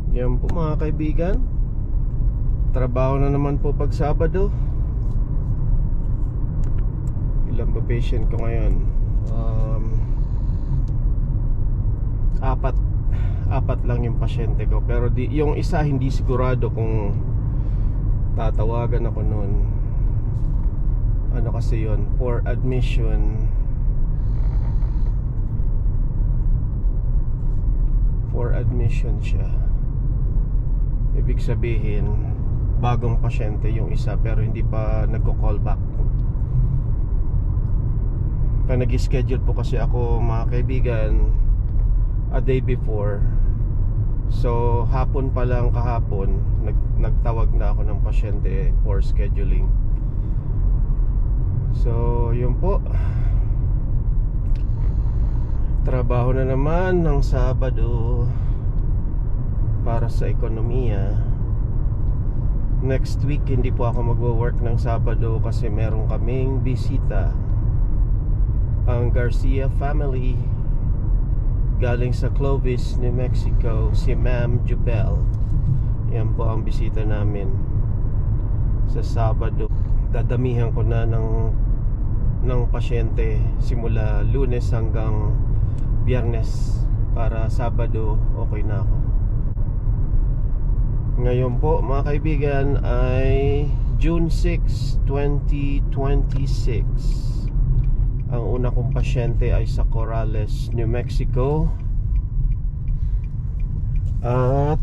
Yan po mga kaibigan, trabaho na naman po pag Sabado. Ilan ba patient ko ngayon? Apat lang yung pasyente ko. Pero yung isa hindi sigurado kung tatawagan ako noon. Ano kasi yun, for admission. For admission siya. Ibig sabihin bagong pasyente yung isa pero hindi pa nagko-call back. Pag nag-schedule po kasi ako mga kaibigan a day before, so hapon pa lang kahapon nagtawag na ako ng pasyente for scheduling. So yun po, trabaho na naman ng Sabado para sa ekonomiya. Next week hindi po ako magwo-work ng Sabado kasi meron kaming bisita, ang Garcia family galing sa Clovis, New Mexico, si Ma'am Jubel. Yan po ang bisita namin sa Sabado. Dadamihan ko na ng pasyente simula Lunes hanggang Biyernes para Sabado okay na ako. Ngayon po mga kaibigan ay June 6, 2026. Ang una kong pasyente ay sa Corrales, New Mexico. At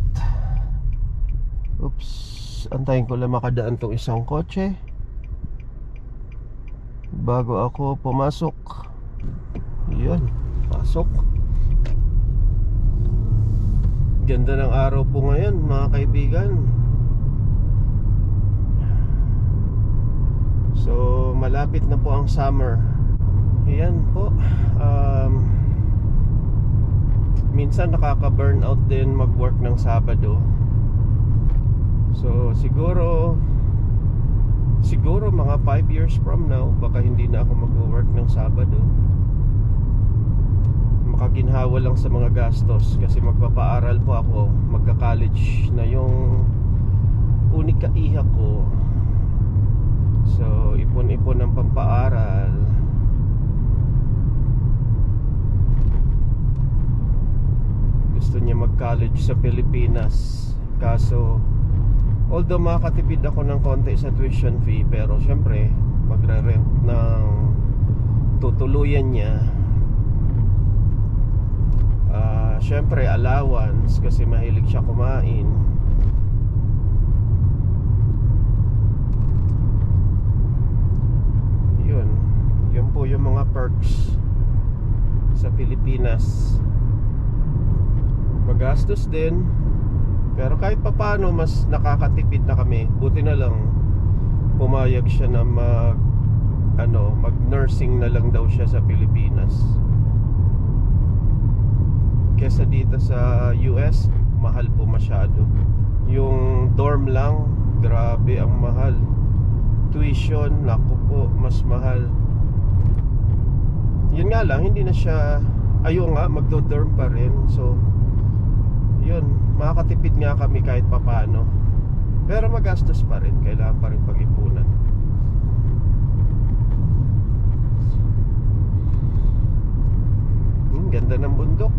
antayin ko lang makadaan tong isang kotse bago ako pumasok. Yun, pasok. Ganda ng araw po ngayon mga kaibigan. So malapit na po ang summer. Ayan po. Minsan nakaka-burnout din mag-work ng Sabado. So siguro mga 5 years from now baka hindi na ako mag-work ng Sabado. Makaginhawa lang sa mga gastos kasi magpapaaral po ako. Magka-college na yung unika iha ko. So ipon-ipon ng pampaaral. Gusto niya mag-college sa Pilipinas. Kaso although makakatipid ako ng konti sa tuition fee, pero syempre magre-rent ng tutuluyan niya. Syempre allowance kasi mahilig siya kumain. Yun po yung mga perks sa Pilipinas. Magastos din, pero kahit papano mas nakakatipid na kami. Buti na lang pumayag siya na mag-nursing na lang daw siya sa Pilipinas. Kesa dito sa US, mahal po masyado. Yung dorm lang, grabe ang mahal. Tuition, naku po, mas mahal. Yun nga lang, hindi na siya, magdo-dorm pa rin. So yun, makakatipid nga kami kahit papano. Pero magastos pa rin, kailangan pa rin pag-ipunan. Ganda ng bundok.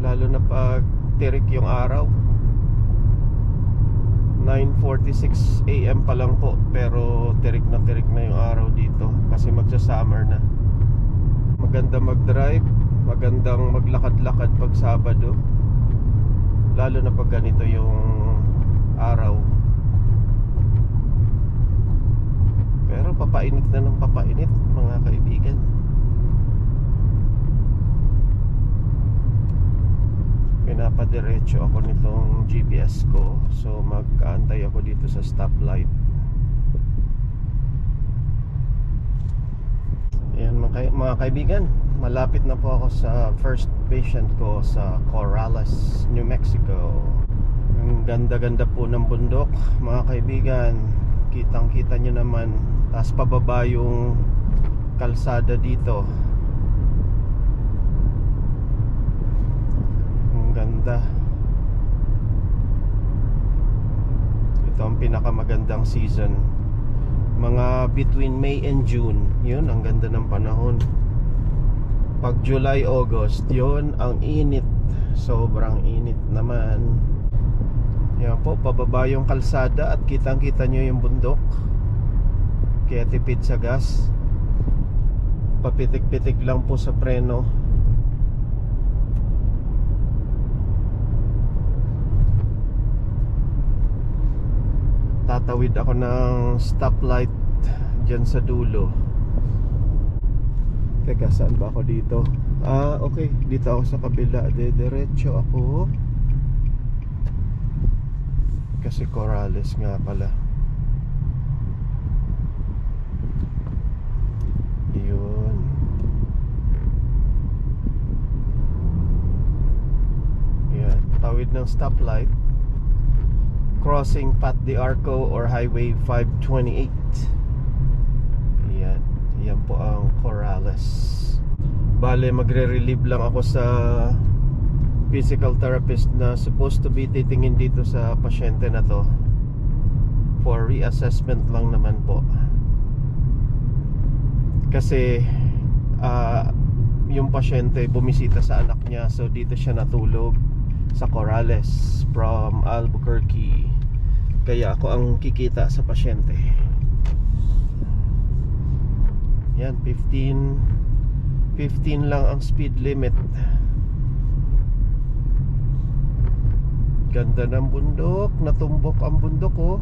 Lalo na pag tirik yung araw. 9:46 AM pa lang po, pero tirik na yung araw dito kasi magsa-summer na. Maganda mag-drive, magandang maglakad-lakad pag Sabado, lalo na pag ganito yung araw. Pero papainit na ng papainit mga kaibigan. Pinapadiretso ako nitong GPS ko, so mag-aantay ako dito sa stoplight. Ayan mga kaibigan, malapit na po ako sa first patient ko sa Corrales, New Mexico. Ang ganda-ganda po ng bundok mga kaibigan. Kitang-kita nyo naman. Taas pababa yung kalsada dito. Ang ganda. pinakamagandang season. Mga between May and June, yun ang ganda ng panahon. Pag July, August, yun ang init. Sobrang init naman. Yan po, pababa yung kalsada at kitang kita nyo yung bundok. Kaya tipid sa gas. Papitik-pitik lang po sa preno. Tatawid ako ng stoplight dyan sa dulo. Teka, saan ba ako dito? Okay, dito ako sa kabila. Diretso ako. Kasi Corrales nga pala. Yun. Yan, tawid ng stoplight. Crossing Pat de Arco or Highway 528. Yan, yan po ang Corrales. Bale, magre-relieve lang ako sa physical therapist na supposed to be titingin dito sa pasyente na to. For reassessment lang naman po. Kasi yung pasyente bumisita sa anak niya, so dito siya natulog sa Corrales from Albuquerque. Kaya ako ang kikita sa pasyente. Yan, 15 lang ang speed limit. Ganda ng bundok. Natumbok ang bundok, oh.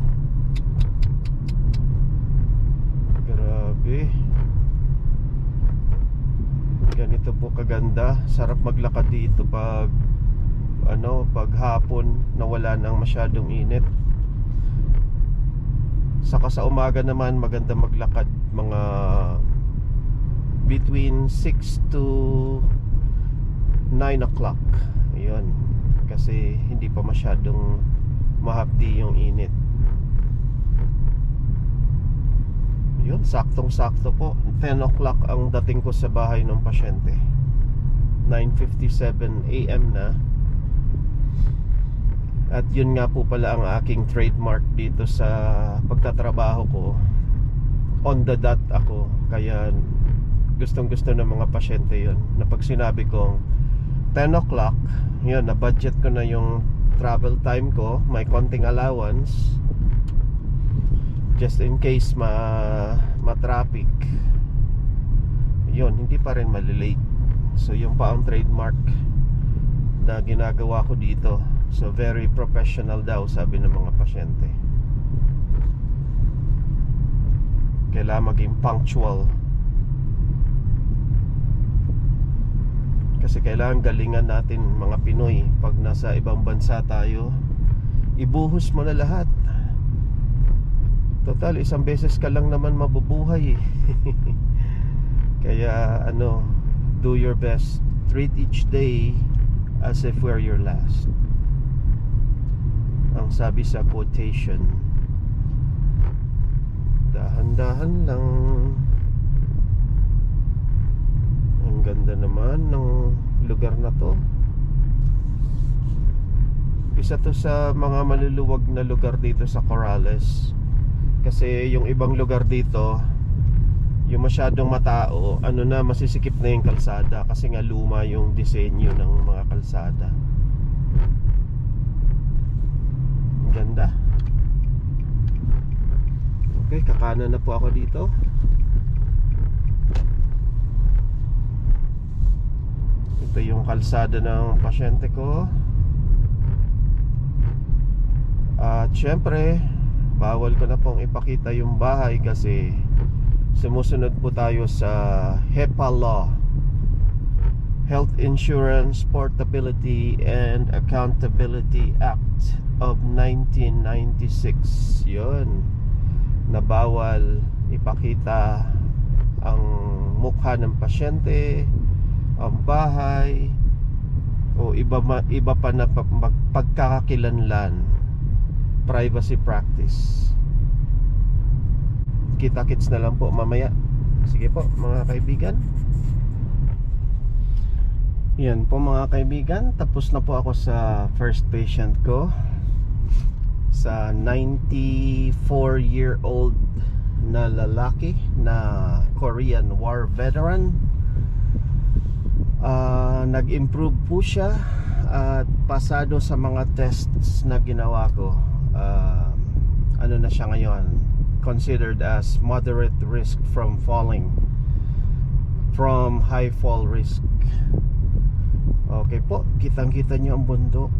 Grabe. Ganito po kaganda. Sarap maglakad dito pag pag hapon na wala nang masyadong init. Saka sa umaga naman maganda maglakad, mga between 6 to 9 o'clock. Ayun, kasi hindi pa masyadong mahapdi yung init. Yun, saktong-sakto po. 10 o'clock ang dating ko sa bahay ng pasyente. 9:57 AM na. At yun nga po pala ang aking trademark dito sa pagtatrabaho ko. On the dot ako. Kaya gustong gusto ng mga pasyente yun, na pag sinabi kong 10 o'clock, yun, na budget ko na yung travel time ko. May konting allowance just in case ma-traffic. Yun, hindi pa rin malilate. So yun pa ang trademark na ginagawa ko dito. So very professional daw, sabi ng mga pasyente. Kailangan maging punctual. Kasi kailangan galingan natin mga Pinoy. Pag nasa ibang bansa tayo, ibuhos mo na lahat. Total, isang beses ka lang naman mabubuhay. Kaya do your best. Treat each day as if we're your last. Ang sabi sa quotation. Dahan-dahan lang. Ang ganda naman ng lugar na to. Isa to sa mga maluluwag na lugar dito sa Corrales. Kasi yung ibang lugar dito, yung masyadong matao, masisikip na yung kalsada. Kasi nga luma yung disenyo ng mga kalsada. Ganda. Okay, kakanan na po ako dito. Ito yung kalsada ng pasyente ko. At syempre, bawal ko na pong ipakita yung bahay kasi sumusunod po tayo sa HEPA law, Health Insurance Portability and Accountability Act of 1996. Yun, na bawal ipakita ang mukha ng pasyente, ang bahay, o iba pa na pagkakakilanlan. Privacy practice. Kita-kits na lang po mamaya. Sige po mga kaibigan. Yan po mga kaibigan, tapos na po ako sa first patient ko. sa 94-year-old na lalaki na Korean War veteran. Nag-improve po siya at pasado sa mga tests na ginawa ko. Ano na siya ngayon, considered as moderate risk from falling, from high fall risk. Okay po, kitang-kita nyo ang bundok.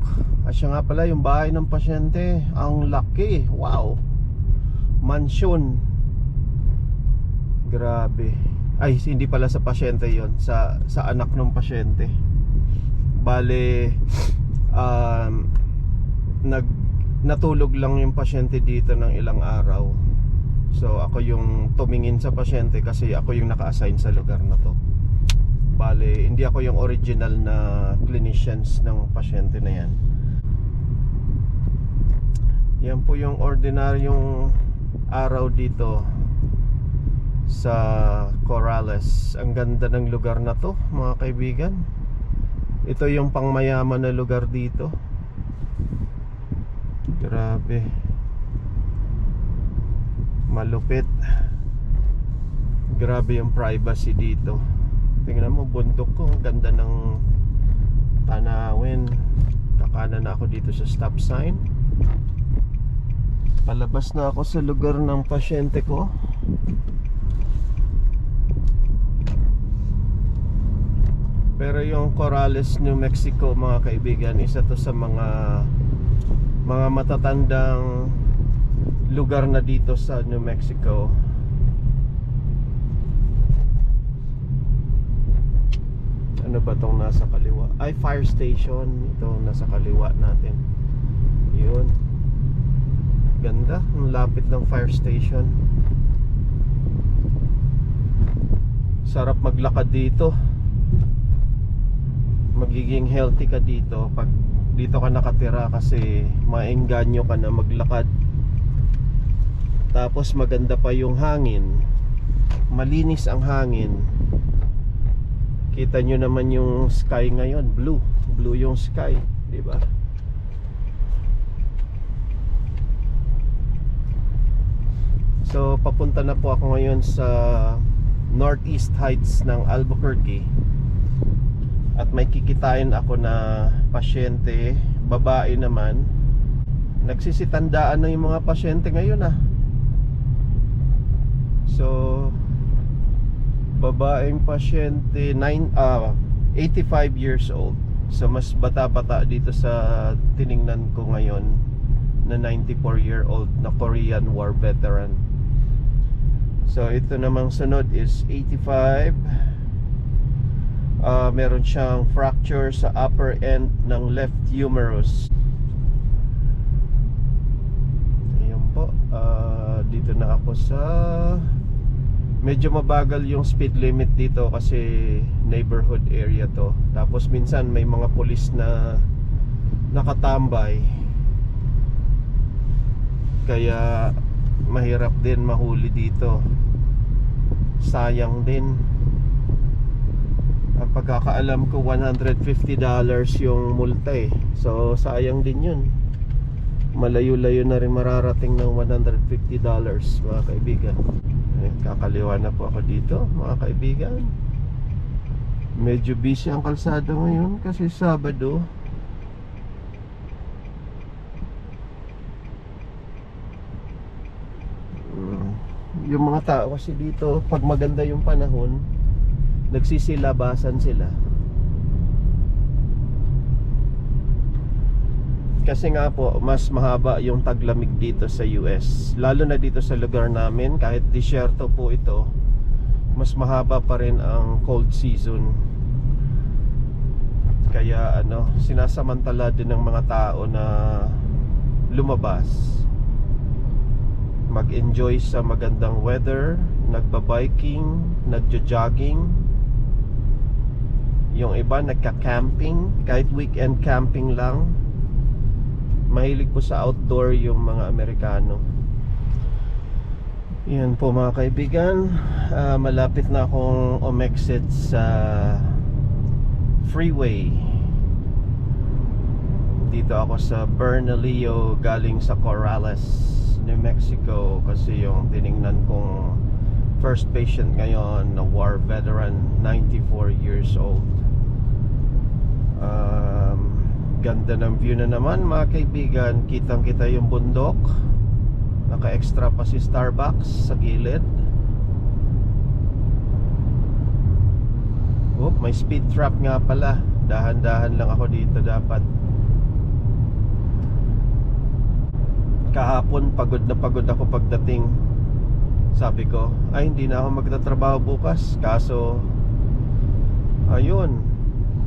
At siya nga pala yung bahay ng pasyente. Ang laki, wow. Mansion. Grabe. Ay, hindi pala sa pasyente yon, sa anak ng pasyente. Bale, natulog lang yung pasyente dito ng ilang araw. So ako yung tumingin sa pasyente kasi ako yung naka-assign sa lugar na to. Bale, hindi ako yung original na clinicians ng pasyente na yan. Yan po yung ordinaryong araw dito sa Corrales. Ang ganda ng lugar na to, mga kaibigan. Ito yung pangmayaman na lugar dito. Grabe. Malupit. Grabe yung privacy dito. Tingnan mo, bundok ko. Ganda ng tanawin. Kakanan na ako dito sa stop sign. Palabas na ako sa lugar ng pasyente ko. Pero yung Corrales, New Mexico, mga kaibigan, isa to sa mga matatandang lugar na dito sa New Mexico. Ano ba tong nasa kaliwa? Ay, fire station. Ito nasa kaliwa natin. Yun. Ganda, ang lapit ng fire station. Sarap maglakad dito. Magiging healthy ka dito pag dito ka nakatira kasi maengganyo ka na maglakad. Tapos maganda pa yung hangin. Malinis ang hangin. Kita nyo naman yung sky ngayon, blue. Blue yung sky, di ba? So papunta na po ako ngayon sa Northeast Heights ng Albuquerque. At may kikitain ako na pasyente, babae naman. Nagsisitandaan na yung mga pasyente ngayon ah. So babaeng pasyente 85 years old. So mas bata-bata dito sa tiningnan ko ngayon na 94-year-old na Korean War veteran. So ito namang sunod is 85. Meron siyang fracture sa upper end ng left humerus. Ayan po. Dito na ako sa... Medyo mabagal yung speed limit dito kasi neighborhood area to. Tapos minsan may mga pulis na nakatambay. Kaya mahirap din mahuli dito. Sayang din. Ang pagkakaalam ko $150 yung multa eh. So sayang din yun. Malayo-layo na rin mararating ng $150 mga kaibigan. Kakaliwa na po ako dito mga kaibigan. Medyo busy ang kalsada ngayon kasi Sabado. Yung mga tao kasi dito pag maganda yung panahon, nagsisilabasan sila. Kasi nga po, mas mahaba yung taglamig dito sa US. Lalo na dito sa lugar namin, kahit disyerto po ito, mas mahaba pa rin ang cold season. Kaya sinasamantala din ng mga tao na lumabas, mag-enjoy sa magandang weather, nagba-biking, nagjo-jogging. Yung iba nagka-camping, kahit weekend camping lang. Mahilig po sa outdoor yung mga Amerikano. Yan po mga kaibigan. Malapit na akong umexit sa freeway. Nandito ako sa Bernalillo galing sa Corrales, New Mexico, kasi yung tiningnan kong first patient ngayon na war veteran, 94 years old. Ganda ng view na naman mga kaibigan. Kitang kita yung bundok. Naka-extra pa si Starbucks sa gilid. Oh, may speed trap nga pala. Dahan-dahan lang ako dito dapat. Kahapon pagod na pagod ako pagdating. Sabi ko, ay hindi na ako magtatrabaho bukas. Kaso ayun,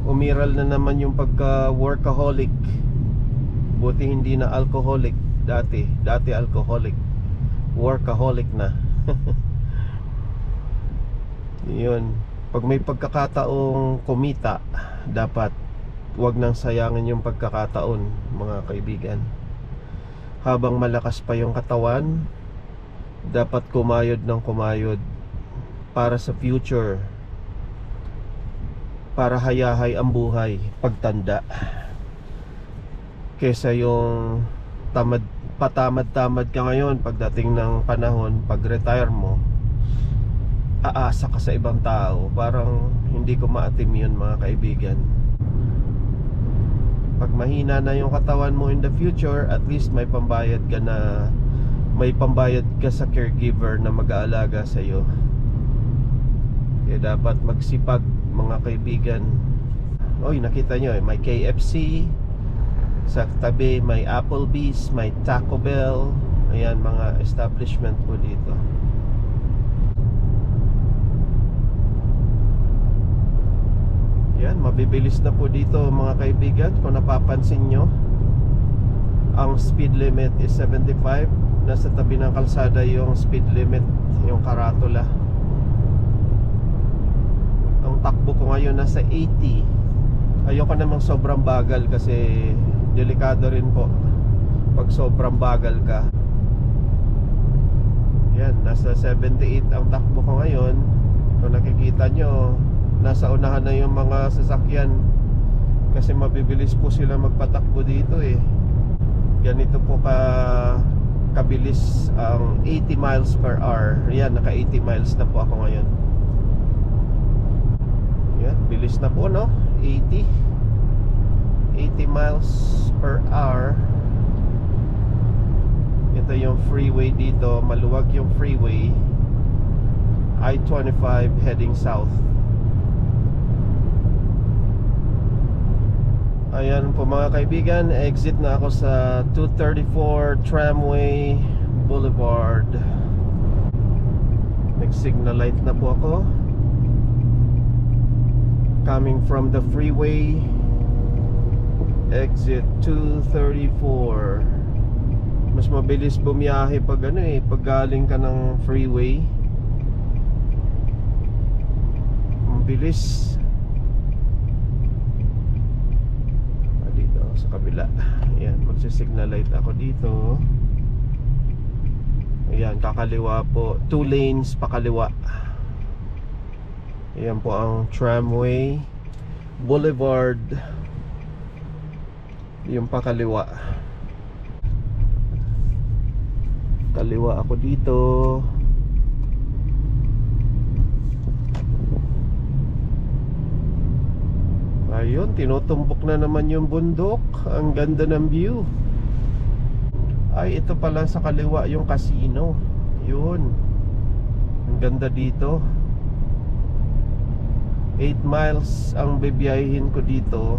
umiral na naman yung pagka-workaholic. Buti hindi na alcoholic. Dati alcoholic. Workaholic na. Yun. Pag may pagkakataong kumita, dapat wag nang sayangin yung pagkakataon, mga kaibigan. Habang malakas pa yung katawan, dapat kumayod ng kumayod para sa future, para hayahay ang buhay pagtanda, kesa yung patamad-tamad ka ngayon, pagdating ng panahon, pag-retire mo, aasa ka sa ibang tao. Parang hindi ko maatim yun, mga kaibigan. Pag mahina na yung katawan mo in the future, at least may pambayad ka na, may pambayad ka sa caregiver na mag-aalaga sa iyo. Kaya dapat magsipag, mga kaibigan. Oy, nakita nyo may KFC sa tabi, may Applebee's, may Taco Bell. Ayan, mga establishment po dito. Yan, mabibilis na po dito, mga kaibigan. Kung napapansin nyo, ang speed limit is 75. Nasa tabi ng kalsada yung speed limit, yung karatula. Ang takbo ko ngayon nasa 80. Ayoko namang sobrang bagal kasi delikado rin po pag sobrang bagal ka. Yan, nasa 78 ang takbo ko ngayon. Kung nakikita nyo, nasa unahan na yung mga sasakyan kasi mabibilis po sila magpatakbo dito eh. Ganito po kabilis ang 80 miles per hour. Yan, naka 80 miles na po ako ngayon. Yan, bilis na po, no? 80 miles per hour. Ito yung freeway dito. Maluwag yung freeway. I-25 heading south. Ayan po mga kaibigan, exit na ako sa 234 Tramway Boulevard. Nag-signal light na po ako. Coming from the freeway, exit 234. Mas mabilis bumiyahe pag pag galing ka ng freeway. Mabilis. Sa kabila. Ayan, magsi-signal light ako dito. Ayan, kakaliwa po. 2 lanes pakaliwa. Ayan po ang Tramway Boulevard. Yung pakaliwa. Kaliwa ako dito. Ayun, tinutumbok na naman yung bundok. Ang ganda ng view. Ay, ito pala sa kaliwa yung casino. Yun. Ang ganda dito. 8 miles ang bibiyahin ko dito.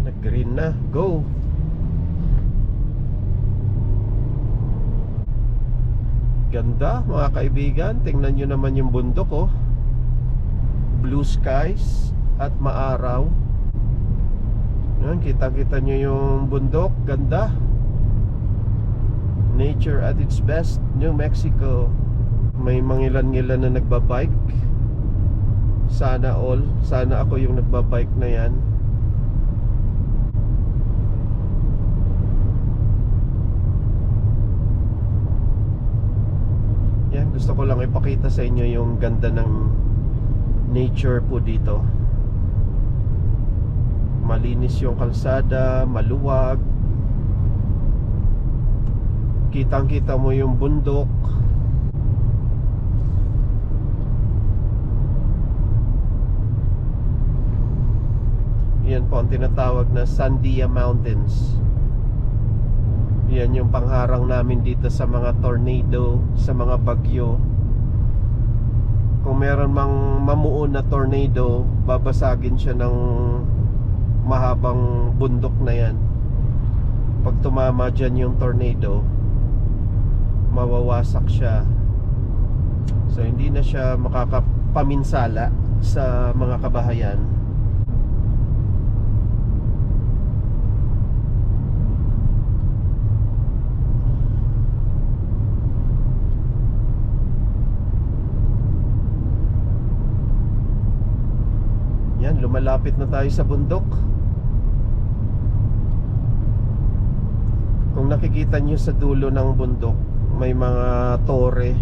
Nag-green na. Go! Ganda mga kaibigan. Tingnan nyo naman yung bundok, oh. Blue skies at maaraw. Yan, kita-kita nyo yung bundok. Ganda. Nature at its best. New Mexico. May mangilan-ngilan na nagbabike. Sana all. Sana ako yung nagbabike na yan. Yan, gusto ko lang ipakita sa inyo yung ganda ng nature po dito. Malinis yung kalsada, maluwag. Kitang-kita mo yung bundok. Yan po ang tinatawag na Sandia Mountains. Yan yung pangharang namin dito sa mga tornado, sa mga bagyo. Kung meron mang mamuon na tornado, babasagin siya ng mahabang bundok na yan. Pag tumama dyan yung tornado, mawawasak siya. So hindi na siya makakapaminsala sa mga kabahayan. Yan, lumalapit na tayo sa bundok. Kung nakikita nyo sa dulo ng bundok, may mga tore.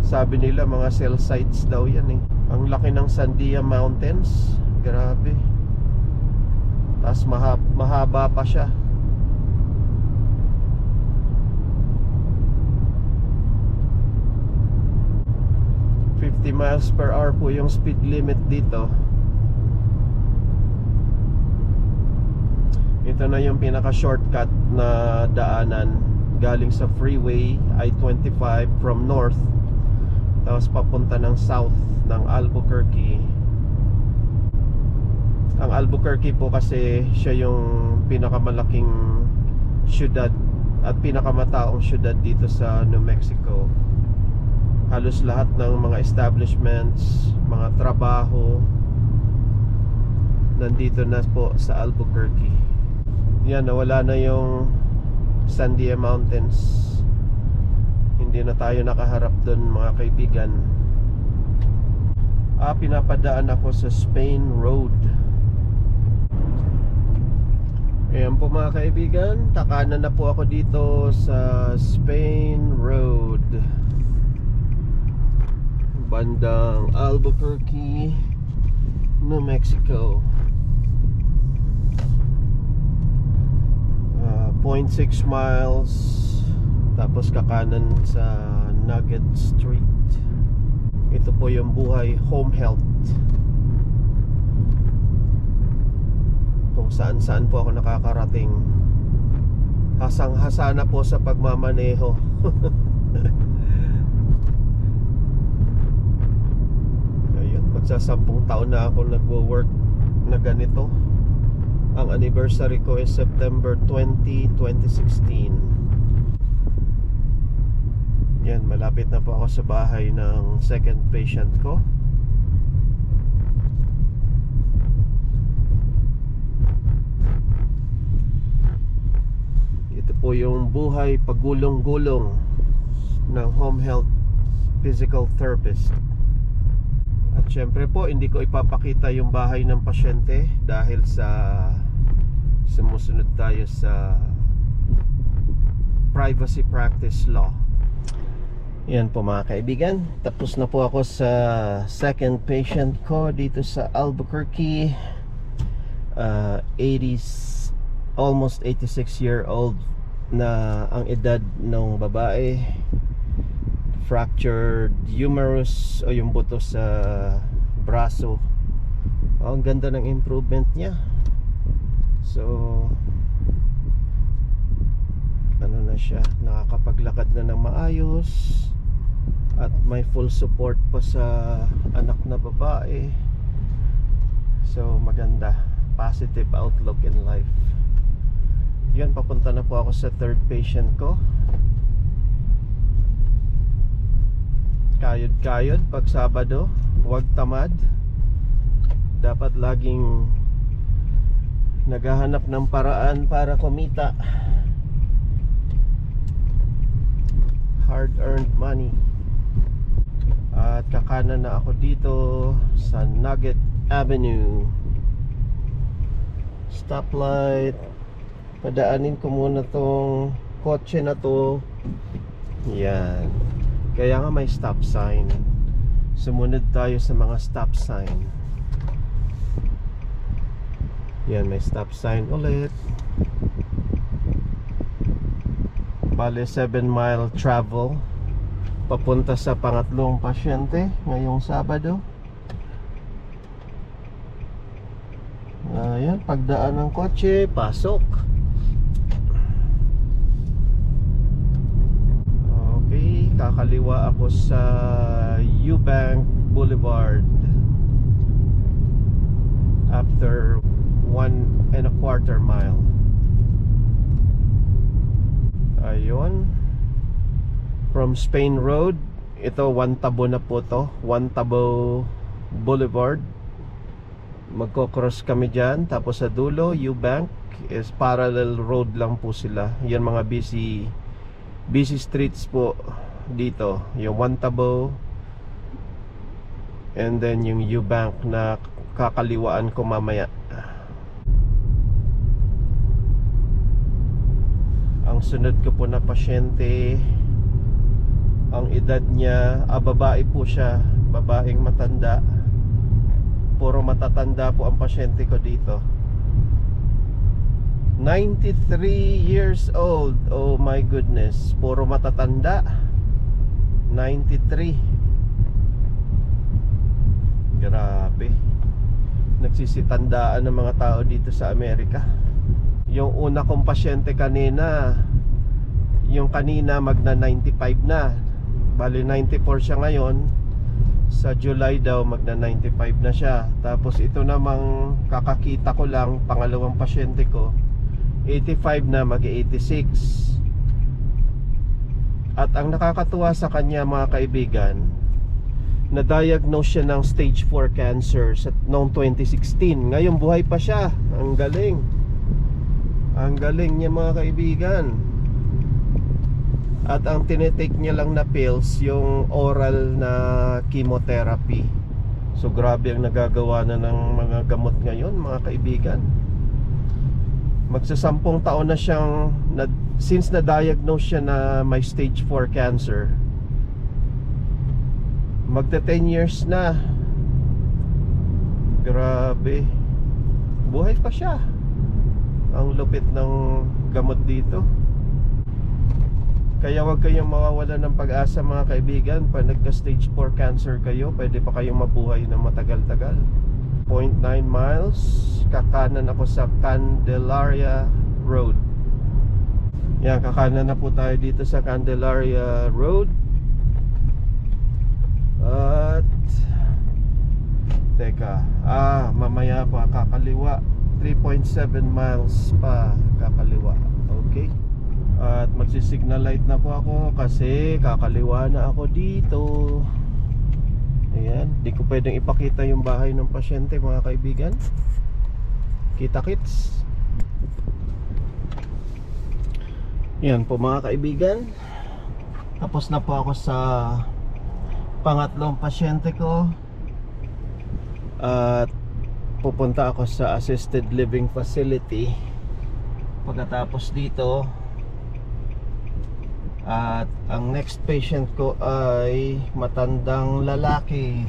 Sabi nila mga cell sites daw yan eh. Ang laki ng Sandia Mountains. Grabe. Tapos mahaba pa siya. mph po yung speed limit dito. Ito na yung pinaka shortcut na daanan galing sa freeway I-25 from north, tapos papunta ng south ng Albuquerque. Ang Albuquerque po kasi siya yung pinakamalaking syudad at pinakamataong syudad dito sa New Mexico. Halos lahat ng mga establishments, mga trabaho nandito na po sa Albuquerque. Yan, nawala na yung Sandia Mountains. Hindi na tayo nakaharap doon, mga kaibigan. Pinapadaan ako sa Spain Road. Ayan po mga kaibigan, takanan na po ako dito sa Spain Road, bandang Albuquerque, New Mexico. 0.6 miles, tapos kakanan sa Nugget Street. Ito po yung Buhay Home Health, kung saan-saan po ako nakakarating. Hasang-hasa na po sa pagmamaneho. Ayun, magsasampung taon na ako nagwo-work na ganito. Ang anniversary ko is September 20, 2016. Yan, malapit na po ako sa bahay ng second patient ko. Ito po yung buhay pagulong-gulong ng home health physical therapist. At syempre po, hindi ko ipapakita yung bahay ng pasyente dahil sumusunod tayo sa privacy practice law. Yan po mga kaibigan, tapos na po ako sa second patient ko dito sa Albuquerque. 80s, almost 86-year-old na ang edad ng babae. Fractured humerus o yung buto sa braso. Ang ganda ng improvement niya. So ano na siya, nakakapaglakad na ng maayos at may full support pa sa anak na babae. So maganda, positive outlook in life. Yan, papunta na po ako sa third patient ko. Kayod-kayod pag Sabado, huwag tamad. Dapat laging naghahanap ng paraan para kumita. Hard-earned money. At kakanan na ako dito sa Nugget Avenue. Stoplight. Padaanin ko muna tong kotse na to. Yan. Kaya nga may stop sign. Sumunod tayo sa mga stop sign. Yan, may stop sign ulit. Bale 7-mile travel papunta sa pangatlong pasyente ngayong Sabado. Ayan, pagdaan ng kotse, pasok. Okay, kakaliwa ako sa Eubank Boulevard after 1.25 mile. Ayun, from Spain Road, ito One Tabo na po to, One Tabo Boulevard. Magko-cross kami dyan. Tapos sa dulo, Eubank is parallel road lang po sila. Yan mga busy streets po dito. Yung One Tabo and then yung Eubank na kakaliwaan ko mamaya. Ang sunod ko po na pasyente, ang edad niya, babae po siya, babaeng matanda. Puro matatanda po ang pasyente ko dito. 93 years old. Oh my goodness, puro matatanda. 93. Grabe. Nagsisitandaan ng mga tao dito sa Amerika. Yung una kong pasyente kanina, yung kanina magna 95 na. Bali 94 siya ngayon. Sa July daw magna 95 na siya. Tapos ito namang kakakita ko lang, pangalawang pasyente ko, 85 na, mag-86. At ang nakakatuwa sa kanya mga kaibigan, na-diagnose siya ng stage 4 cancer noong 2016. Ngayon buhay pa siya. Ang galing. Ang galing niya mga kaibigan. At ang tinitake niya lang na pills, yung oral na chemotherapy. So grabe ang nagagawa na ng mga gamot ngayon mga kaibigan. Magsasampung taon na siyang since na-diagnose siya na may stage 4 cancer. Magta 10 years na. Grabe. Buhay pa siya. Ang lupit ng gamot dito. Kaya wag kayong mawawala ng pag-asa mga kaibigan. Pag nagka-stage 4 cancer kayo, pwede pa kayong mabuhay ng matagal-tagal. 0.9 miles, kakanan ako sa Candelaria Road. Yan, kakanan na po tayo dito sa Candelaria Road. At teka, mamaya pa kakaliwa. 3.7 miles pa kakaliwa. Okay. At magsisignal light na po ako kasi kakaliwa na ako dito. Ayan, di ko pwedeng ipakita yung bahay ng pasyente mga kaibigan. Kita-kits. Yan po mga kaibigan. Tapos na po ako sa pangatlong pasyente ko. At pupunta ako sa assisted living facility. Pagkatapos dito, at ang next patient ko ay matandang lalaki.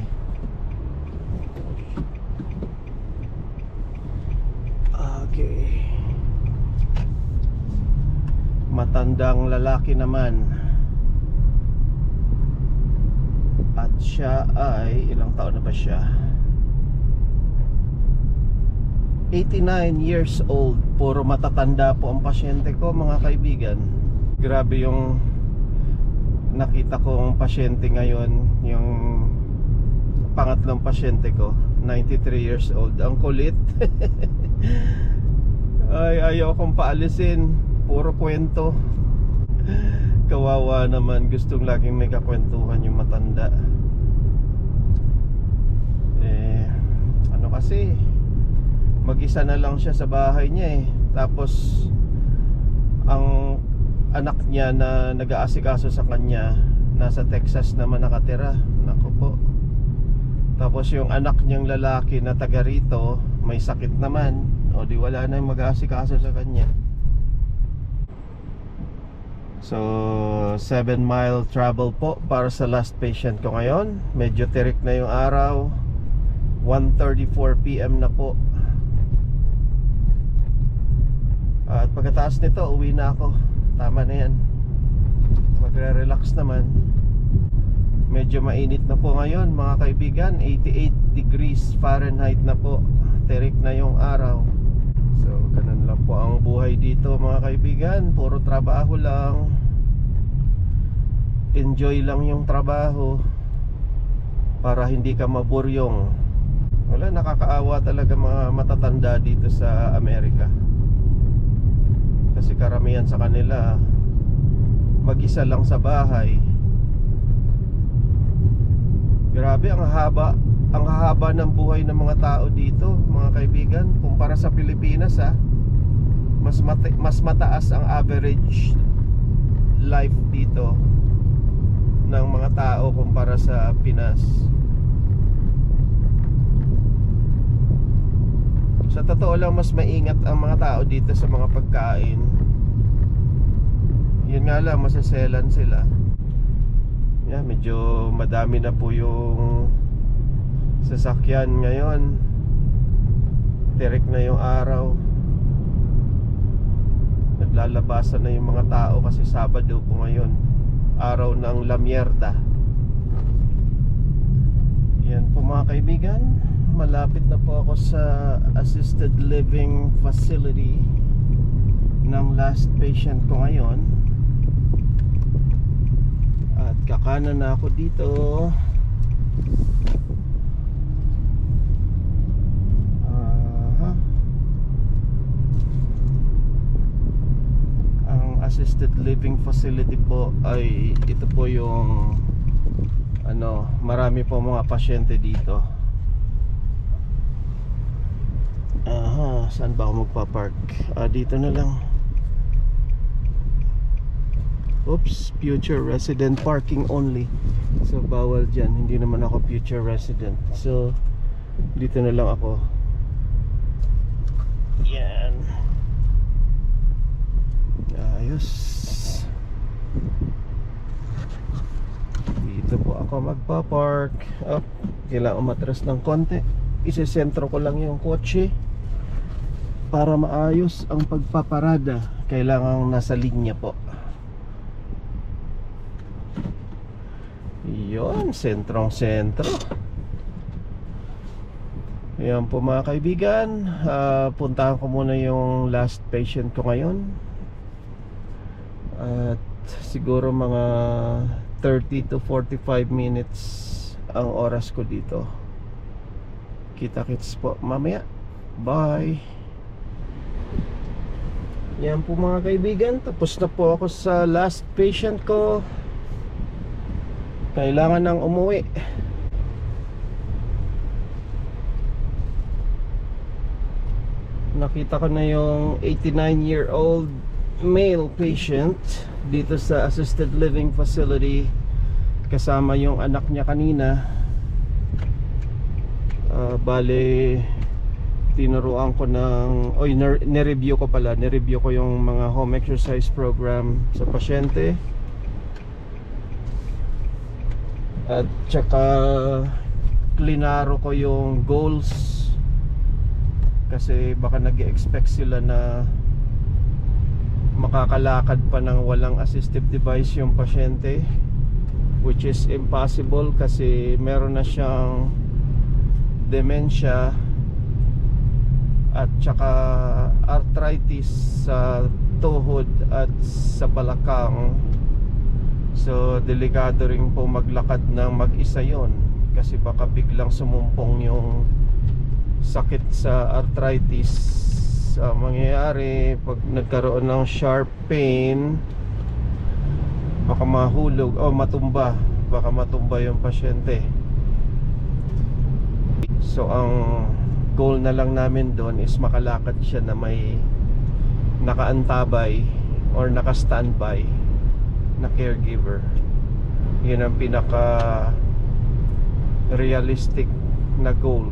Okay. Matandang lalaki naman. At siya ay, ilang taon na ba siya? 89 years old. Puro matatanda po ang pasyente ko mga kaibigan. Grabe yung nakita kong pasyente ngayon. Yung pangatlong pasyente ko, 93 years old. Ang kulit. Ay, ayaw kong paalisin. Puro kwento. Kawawa naman. Gustong laging may kakwentuhan yung matanda. Ano kasi, mag-isa na lang siya sa bahay niya Tapos ang anak niya na nag-aasikaso sa kanya nasa Texas naman nakatira. Naku po. Tapos yung anak niyang lalaki na taga rito may sakit naman. O di wala na yung mag-aasikaso sa kanya. So 7-mile travel po para sa last patient ko ngayon. Medyo tirik na yung araw. 1:34 PM na po. At pagkatapos nito, uwi na ako. Tama na yan. Magre-relax naman. Medyo mainit na po ngayon mga kaibigan. 88 degrees Fahrenheit na po. Tirik na yung araw. So ganun lang po ang buhay dito mga kaibigan. Puro trabaho lang. Enjoy lang yung trabaho para hindi ka maburyong. Wala, nakakaawa talaga mga matatanda dito sa Amerika. Kasi karamihan sa kanila mag-isa lang sa bahay. Grabe, ang haba ng buhay ng mga tao dito mga kaibigan. Kumpara sa Pilipinas mas mataas ang average life dito ng mga tao kumpara sa Pinas. Sa totoo lang, mas maingat ang mga tao dito sa mga pagkain. Yun nga lang, masaselan sila. Yeah, medyo madami na po yung sasakyan ngayon. Tirik na yung araw. Naglalabasan na yung mga tao kasi Sabado po ngayon, araw ng La Mierda. Yan po mga kaibigan. Malapit na po ako sa assisted living facility ng last patient ko ngayon. At kakanan na ako dito. Ang assisted living facility po ay ito po yung marami po mga pasyente dito. Saan ba ako magpa-park? Dito na lang. Oops, future resident parking only. So bawal dyan, hindi naman ako future resident. So dito na lang ako. Yan. Ayos. Dito po ako magpa-park. Kailangan umatras ng konti. Isesentro ko lang yung kotse para maayos ang pagpaparada. Kailangan nasa linya po. Yun, sentrong sentro. Ayan po mga kaibigan. Puntahan ko muna yung last patient ko ngayon. At siguro mga 30 to 45 minutes ang oras ko dito. Kita-kits po mamaya. Bye. Yan po mga kaibigan. Tapos na po ako sa last patient ko. Kailangan nang umuwi. Nakita ko na yung 89-year-old male patient dito sa assisted living facility. Kasama yung anak niya kanina. Bale, tinuruan ko ng nireview ko yung mga home exercise program sa pasyente. At tsaka klinaro ko yung goals, kasi baka nag-expect sila na makakalakad pa ng walang assistive device yung pasyente, which is impossible kasi meron na siyang dementia at tsaka arthritis sa tuhod at sa balakang. So delikado rin po maglakad ng mag-isa yon, kasi baka biglang sumumpong yung sakit sa arthritis. Mangyayari pag nagkaroon ng sharp pain, baka mahulog o matumba, baka matumba yung pasyente. So ang goal na lang namin doon is makalakad siya na may nakaantabay or naka-standby na caregiver. Yun ang pinaka realistic na goal.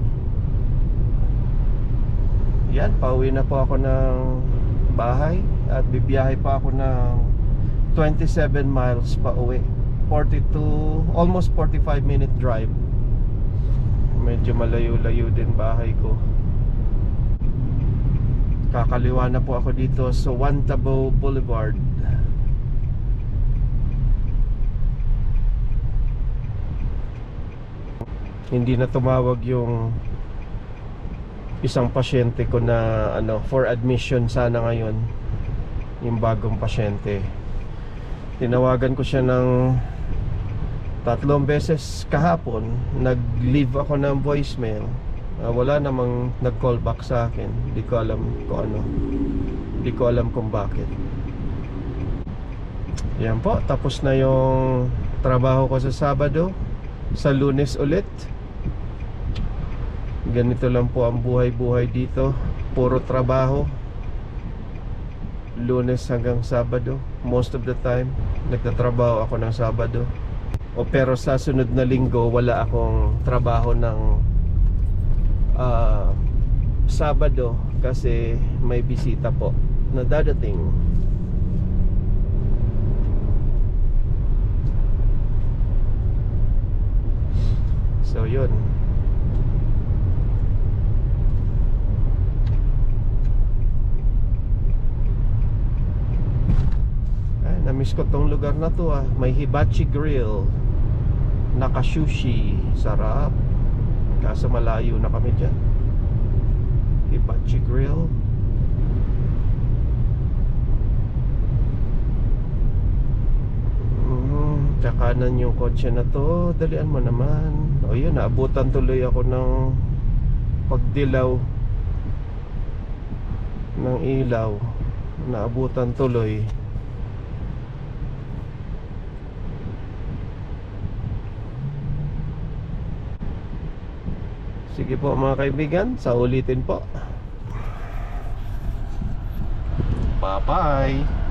Yan, pauwi na po ako ng bahay at bibiyahe pa ako ng 27 miles pa uwi. 42, almost 45-minute drive. Medyo malayo-layo din bahay ko. Kakaliwa na po ako dito sa Juan Tabo Boulevard. Hindi na tumawag yung isang pasyente ko na for admission sana ngayon, yung bagong pasyente. Tinawagan ko siya ng 3 beses kahapon. Nag-leave ako ng voicemail. Wala namang nag-call back sa akin. Hindi ko alam kung ano. Hindi ko alam kung bakit. Yan po, tapos na yung trabaho ko sa Sabado. Sa Lunes ulit. Ganito lang po ang buhay-buhay dito. Puro trabaho. Lunes hanggang Sabado. Most of the time nagtatrabaho ako ng Sabado. Pero sa sunod na linggo wala akong trabaho ng Sabado kasi may bisita po na dadating. So yun. Ay, namiss ko tong lugar na to ah. May hibachi grill, naka-sushi, sarap. Kaso malayo na kami dyan. Hibachi grill. Kakanan yung kotse na to. Dalian mo naman. O yun, naabutan tuloy ako ng pagdilaw ng ilaw. Naabutan tuloy. Sige po mga kaibigan, sa ulitin po. Bye-bye.